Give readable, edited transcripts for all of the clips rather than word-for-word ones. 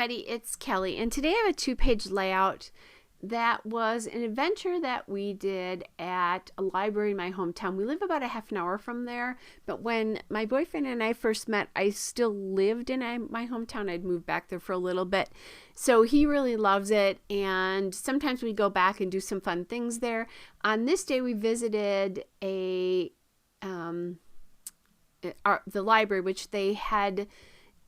everybody, it's Kelly, and today I have a 2-page layout that was an adventure that we did at a library in my hometown. We live about a half an hour from there, but when my boyfriend and I first met, I still lived in my hometown. I'd moved back there for a little bit, so he really loves it, and sometimes we go back and do some fun things there. On this day, we visited the library, which they had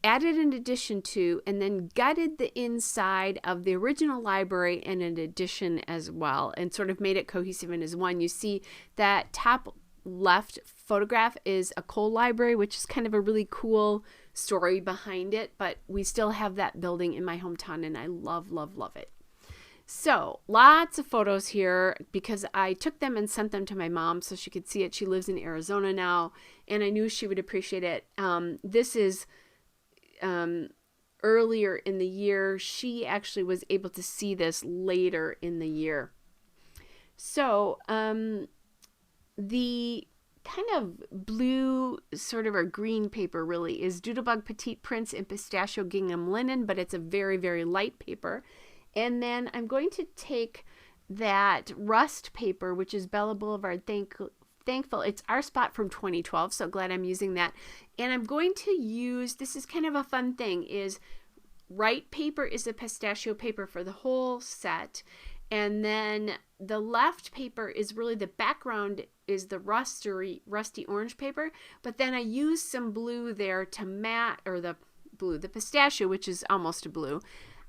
added an addition to, and then gutted the inside of the original library and an addition as well, and sort of made it cohesive in as one. You see that top left photograph is a coal library, which is kind of a really cool story behind it, but we still have that building in my hometown, and I love, love, love it. So lots of photos here because I took them and sent them to my mom so she could see it. She lives in Arizona now, and I knew she would appreciate it. This is earlier in the year. She actually was able to see this later in the year. So the kind of blue sort of or green paper really is Doodlebug Petite Prints in Pistachio Gingham Linen, but it's a very, very light paper. And then I'm going to take that rust paper, which is Bella Boulevard Thankful. It's our spot from 2012, so glad I'm using that. And I'm going to use, this is kind of a fun thing, is right paper is the pistachio paper for the whole set. And then the left paper is really the background is the rusty orange paper. But then I use some blue there to matte, or the pistachio, which is almost a blue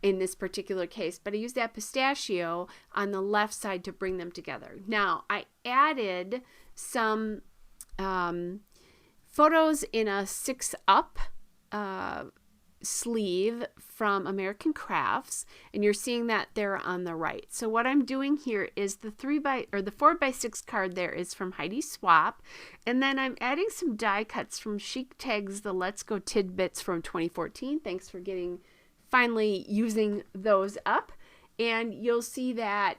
in this particular case, but I used that pistachio on the left side to bring them together. Now I added some photos in a 6-up sleeve from American Crafts, and you're seeing that there on the right. So what I'm doing here is the 4x6 card there is from Heidi Swap, and then I'm adding some die cuts from Chic Tags, the Let's Go Tidbits from 2014. Thanks for finally using those up. And you'll see that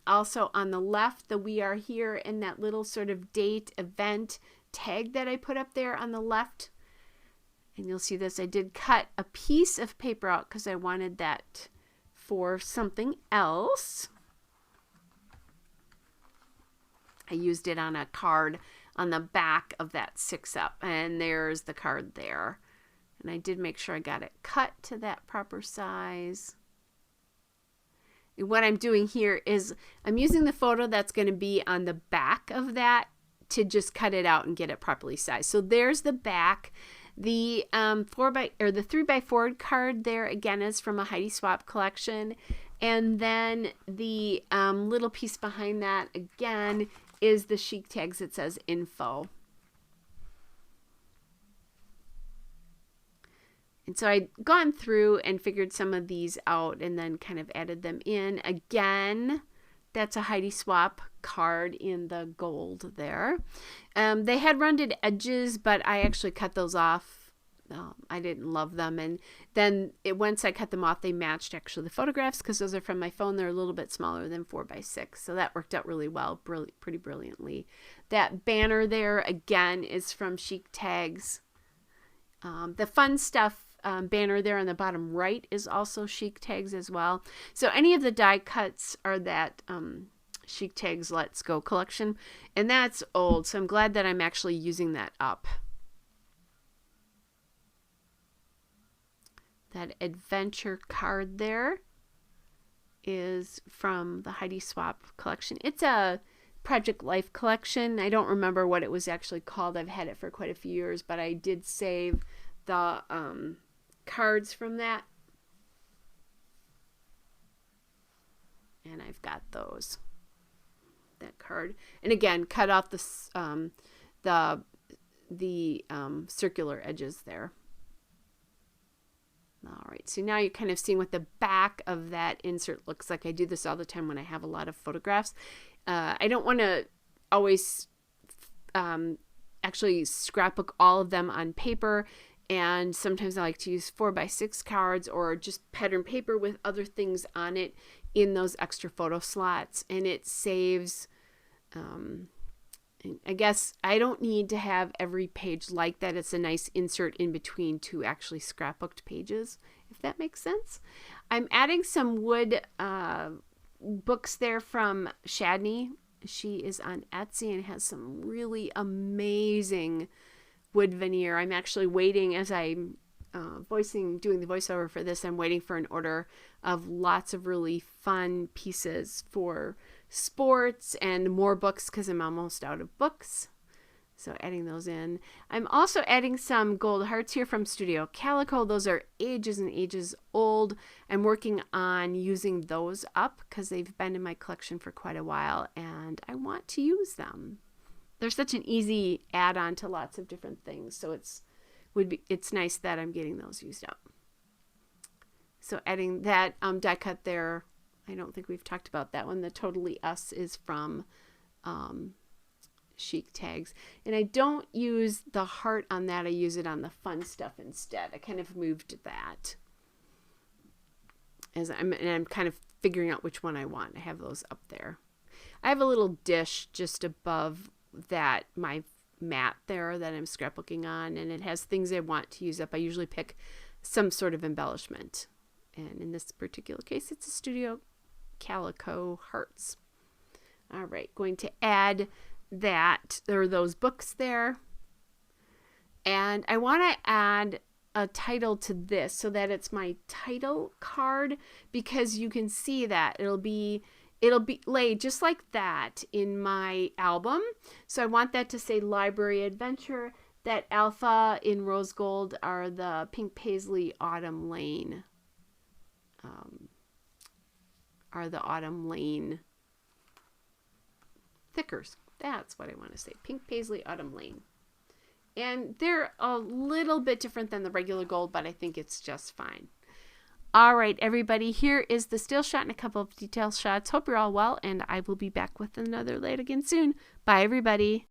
also on the left, the We Are Here, and that little sort of date event tag that I put up there on the left. And you'll see this. I did cut a piece of paper out because I wanted that for something else. I used it on a card on the back of that 6-up, and there's the card there. And I did make sure I got it cut to that proper size. And what I'm doing here is I'm using the photo that's going to be on the back of that to just cut it out and get it properly sized. So there's the back. The 3x4 card there again is from a Heidi Swap collection. And then the little piece behind that again is the Chic Tags. It says info. And so I'd gone through and figured some of these out and then kind of added them in. Again, that's a Heidi Swap card in the gold there. They had rounded edges, but I actually cut those off. I didn't love them. And then once I cut them off, they matched actually the photographs because those are from my phone. They're a little bit smaller than 4x6. So that worked out really well, pretty brilliantly. That banner there, again, is from Chic Tags. The fun stuff banner there on the bottom right is also Chic Tags as well. So any of the die cuts are that Chic Tags Let's Go collection, and that's old, so I'm glad that I'm actually using that up. That adventure card there is from the Heidi Swap collection. It's a Project Life collection. I don't remember what it was actually called. I've had it for quite a few years, but I did save the cards from that, and I've got that card, and again cut off the circular edges there. All right, so now you're kind of seeing what the back of that insert looks like. I do this all the time when I have a lot of photographs. I don't want to always actually scrapbook all of them on paper. And sometimes I like to use 4x6 cards or just pattern paper with other things on it in those extra photo slots. And it saves, I guess I don't need to have every page like that. It's a nice insert in between two actually scrapbooked pages. if that makes sense. I'm adding some wood books there from Shadney. She is on Etsy and has some really amazing wood veneer. I'm actually waiting as I'm doing the voiceover for this. I'm waiting for an order of lots of really fun pieces for sports and more books because I'm almost out of books. So adding those in. I'm also adding some gold hearts here from Studio Calico. Those are ages and ages old. I'm working on using those up because they've been in my collection for quite a while and I want to use them. They're such an easy add-on to lots of different things. So it's nice that I'm getting those used up. So adding that die cut there. I don't think we've talked about that one. The Totally Us is from Chic Tags. And I don't use the heart on that. I use it on the fun stuff instead. I kind of moved that. I'm kind of figuring out which one I want. I have those up there. I have a little dish just above that, my mat there that I'm scrapbooking on, and it has things I want to use up. I usually pick some sort of embellishment. And in this particular case, it's a Studio Calico hearts. All right, going to add that there are those books there. And I want to add a title to this so that it's my title card, because you can see that it'll be laid just like that in my album. So I want that to say Library Adventure. That alpha in rose gold are the Pink Paisley Autumn Lane. Thickers. That's what I want to say. Pink Paisley Autumn Lane. And they're a little bit different than the regular gold, but I think it's just fine. All right, everybody, here is the still shot and a couple of detail shots. Hope you're all well, and I will be back with another layout again soon. Bye, everybody.